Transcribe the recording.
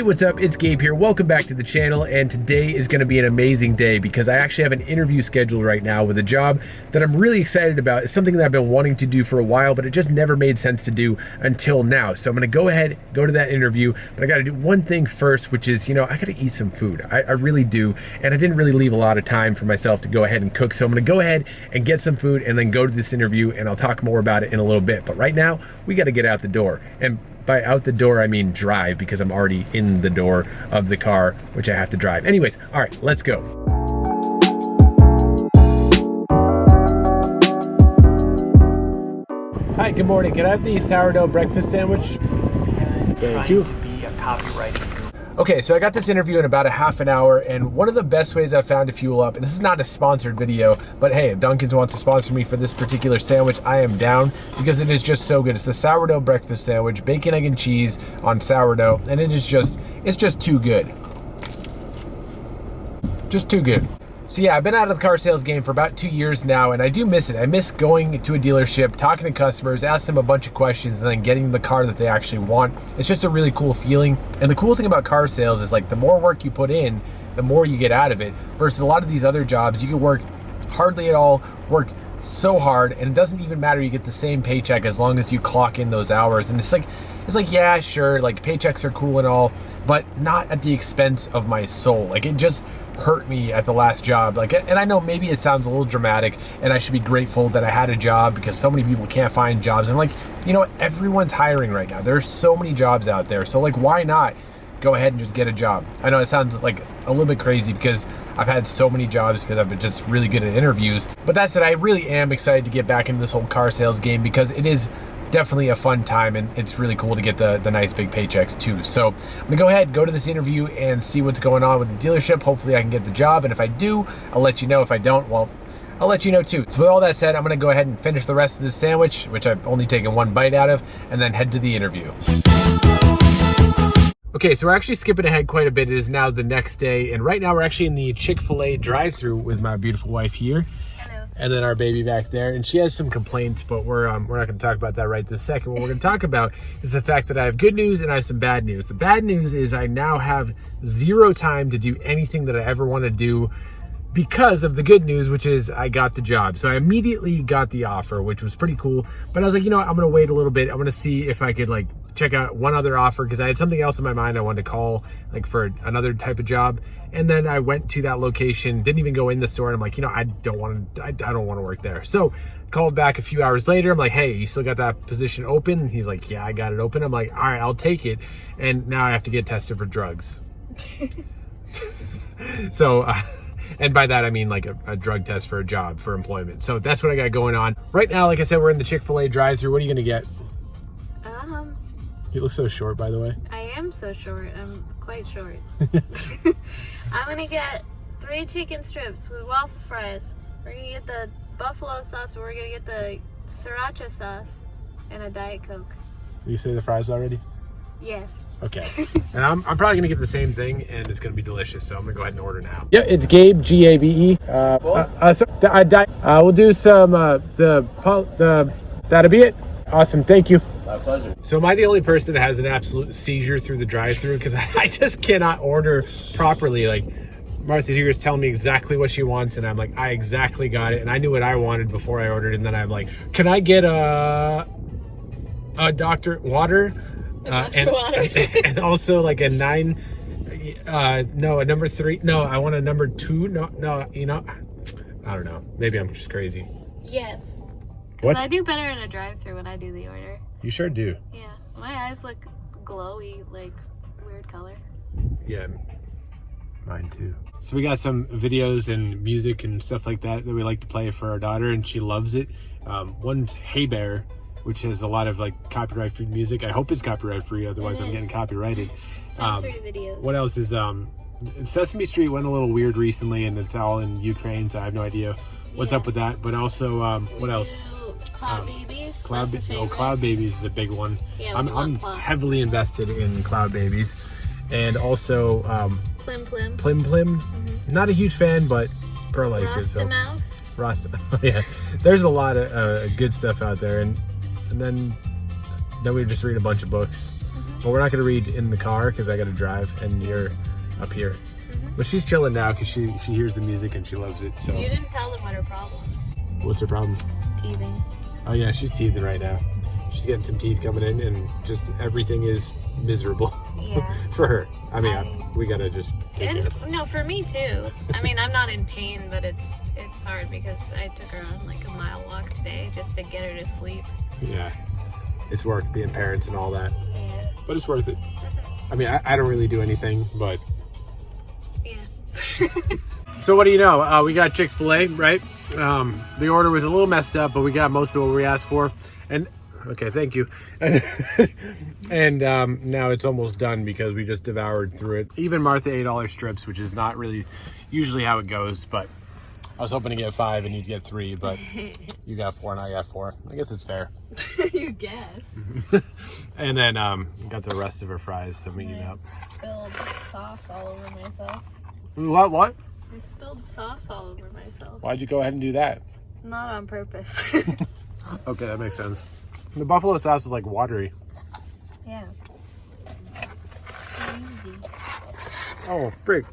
what's up? It's Gabe here. Welcome back to the channel, and today is going to be an amazing day because I actually have an interview scheduled right now with a job that I'm really excited about. It's something that I've been wanting to do for a while, but it just never made sense to do until now. So I'm going to go ahead, go to that interview, but I got to do one thing first, which is, I got to eat some food. I really do, and I didn't really leave a lot of time for myself to go ahead and cook. So I'm going to go ahead and get some food and then go to this interview, and I'll talk more about it in a little bit. But right now, we got to get out the door. And by out the door, I mean drive, because I'm already in the door of the car, which I have to drive. Anyways, all right, let's go. Hi, good morning. Can I have the sourdough breakfast sandwich? Thank you. Be a copywriting guru. Okay, so I got this interview in about a half an hour, and one of the best ways I've found to fuel up, and this is not a sponsored video, but hey, if Dunkin's wants to sponsor me for this particular sandwich, I am down, because it is just so good. It's the sourdough breakfast sandwich, bacon, egg, and cheese on sourdough, and it's just too good. Just too good. So yeah, I've been out of the car sales game for about 2 years now, and I do miss it. I miss going to a dealership, talking to customers, asking them a bunch of questions, and then getting the car that they actually want. It's just a really cool feeling. And the cool thing about car sales is, like, the more work you put in, the more you get out of it. Versus a lot of these other jobs, you can work hardly at all, work so hard, and it doesn't even matter. You get the same paycheck as long as you clock in those hours. And it's like, yeah, sure, like, paychecks are cool and all, but not at the expense of my soul. Like, it just hurt me at the last job. Like, and I know maybe it sounds a little dramatic, and I should be grateful that I had a job, because so many people can't find jobs. And I'm like, you know what? Everyone's hiring right now. There's so many jobs out there. So, like, why not go ahead and just get a job? I know it sounds like a little bit crazy, because I've had so many jobs because I've been just really good at interviews. But that said, I really am excited to get back into this whole car sales game, because it is definitely a fun time, and it's really cool to get the nice big paychecks too. So I'm gonna go ahead, go to this interview, and see what's going on with the dealership. Hopefully I can get the job, and if I do, I'll let you know. If I don't, well, I'll let you know too. So with all that said, I'm gonna go ahead and finish the rest of this sandwich, which I've only taken one bite out of, and then head to the interview. Okay, so we're actually skipping ahead quite a bit. It is now the next day, and right now we're actually in the Chick-fil-A drive-thru with my beautiful wife here. And then our baby back there, and she has some complaints, but we're not going to talk about that right this second. What we're going to talk about is the fact that I have good news and I have some bad news. The bad news is I now have zero time to do anything that I ever want to do, because of the good news, which is I got the job. So I immediately got the offer, which was pretty cool. But I was like, you know what? I'm going to wait a little bit. I'm going to see if I could, like, check out one other offer, because I had something else in my mind I wanted to call, like, for another type of job. And then I went to that location, didn't even go in the store, and I'm like, I don't want to work there. So called back a few hours later. I'm like, hey, you still got that position open? And he's like, yeah, I got it open. I'm like, all right, I'll take it. And now I have to get tested for drugs. So and by that, I mean like a drug test for a job, for employment. So that's what I got going on. Right now, like I said, we're in the Chick-fil-A drive-thru. What are you gonna get? You look so short, by the way. I am so short. I'm quite short. I'm gonna get 3 chicken strips with waffle fries. We're gonna get the buffalo sauce, and we're gonna get the sriracha sauce, and a Diet Coke. You say the fries already? Yeah. Okay. And I'm probably gonna get the same thing, and it's gonna be delicious. So I'm gonna go ahead and order now. Yeah, it's Gabe, G-A-B-E. We'll do some that'll be it. Awesome, thank you. My pleasure. So am I the only person that has an absolute seizure through the drive-thru? Because I just cannot order properly. Like, Martha here is telling me exactly what she wants, and I'm like, I exactly got it, and I knew what I wanted before I ordered, and then I'm like, can I get a Dr. Water? And also like a 9, no, a number 3. No, I want a number 2. No, I don't know. Maybe I'm just crazy. Yes. What? I do better in a drive-thru when I do the order. You sure do. Yeah. My eyes look glowy, like weird color. Yeah, mine too. So we got some videos and music and stuff like that we like to play for our daughter, and she loves it. One's Hey Bear, which has a lot of like copyright-free music. I hope it's copyright-free, otherwise I'm getting copyrighted. Sensory videos. What else is Sesame Street went a little weird recently, and it's all in Ukraine, so I have no idea what's up with that. But also, what else? Cloud Babies. Cloud Babies is a big one. Yeah, I'm heavily invested in Cloud Babies, and also Plim Plim. Plim Plim. Not a huge fan, but Pearl likes it. So Mouse. Rasta. Yeah, there's a lot of good stuff out there, and then we just read a bunch of books. Well, we're not gonna read in the car because I gotta drive, and you're up here. But she's chilling now because she hears the music and she loves it. So. You didn't tell them what her problem. What's her problem? Teething. Oh yeah, she's teething right now. She's getting some teeth coming in, and just everything is miserable Yeah. for her. I mean, we gotta just. Take care of it. No, for me too. I mean, I'm not in pain, but it's hard because I took her on like a mile walk today just to get her to sleep. Yeah, it's work being parents and all that, Yeah. but it's worth it. I mean, I don't really do anything, but. Yeah. So what do you know? We got Chick-fil-A, right? The order was a little messed up, but we got most of what we asked for. And okay, thank you. And now it's almost done because we just devoured through it. Even Martha ate all her strips, which is not really usually how it goes. But I was hoping to get 5 and you'd get 3, but you got 4 and I got 4. I guess it's fair. You guess. And then got the rest of her fries, so we eat up. Spilled sauce all over myself. What? I spilled sauce all over myself. Why'd you go ahead and do that? Not on purpose. Okay, that makes sense. The buffalo sauce is like watery. Yeah. Easy. Oh, frick.